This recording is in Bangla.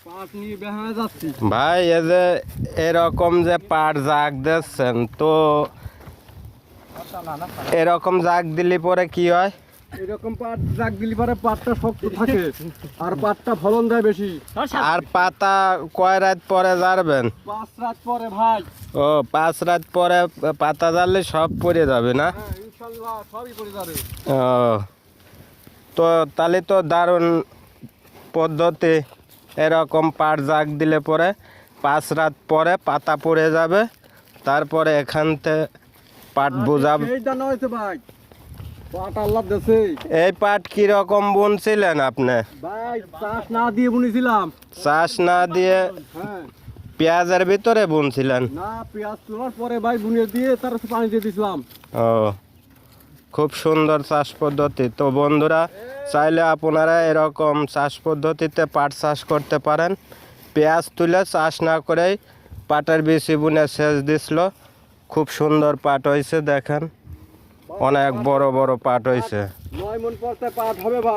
পাট নিয়ে বেহানা যাচ্ছি ভাই এই যে এরকম যে পাট জাগ দিচ্ছেন, তো এরকম জাগ দিলে পরে কি হয়? এরকম পাট জাগ দিলে পরে পাটটা শক্ত থাকে আর পাটটা ফলন দেয় বেশি। আর পাতা কয় রাত পরে জারবেন? 5 রাত পরে ভাই। ও 5 রাত পরে পাতা জারলে সব পড়ে যাবে না? হ্যাঁ ইনশাআল্লাহ সবই পড়ে যাবে। ও তো তাহলে তো দারুণ পদ্ধতি। এরকম পাট জাগ দিলে পরে 5 রাত পরে পাতা পড়ে যাবে, তারপরে এখান থেকে পাট বোঝা। এই দানা হয়েছে ভাই, পাট আল্লাহ দেশে। এই পাট কিরকম বুনছিলেন আপনি? ভাই চাষ না দিয়ে বুনেছিলাম। চাষ না দিয়ে হ্যাঁ পেঁয়াজের ভিতরে বুনছিলেন? না, পেঁয়াজ তোলার পরে ভাই বুনিয়ে দিয়ে তার পানি দিয়ে দিয়েছিলাম। ও খুব সুন্দর চাষ পদ্ধতি। তো বন্ধুরা, চাইলে আপনারা এরকম চাষ পদ্ধতিতে পাট চাষ করতে পারেন। পেঁয়াজ তুলে চাষ না করেই পাটের বিচি বুনে সেচ দিছিল। খুব সুন্দর পাট হয়েছে, দেখেন অনেক বড় বড় পাট হয়েছে। 9 মণ পড়তে পাট হবে ভাই।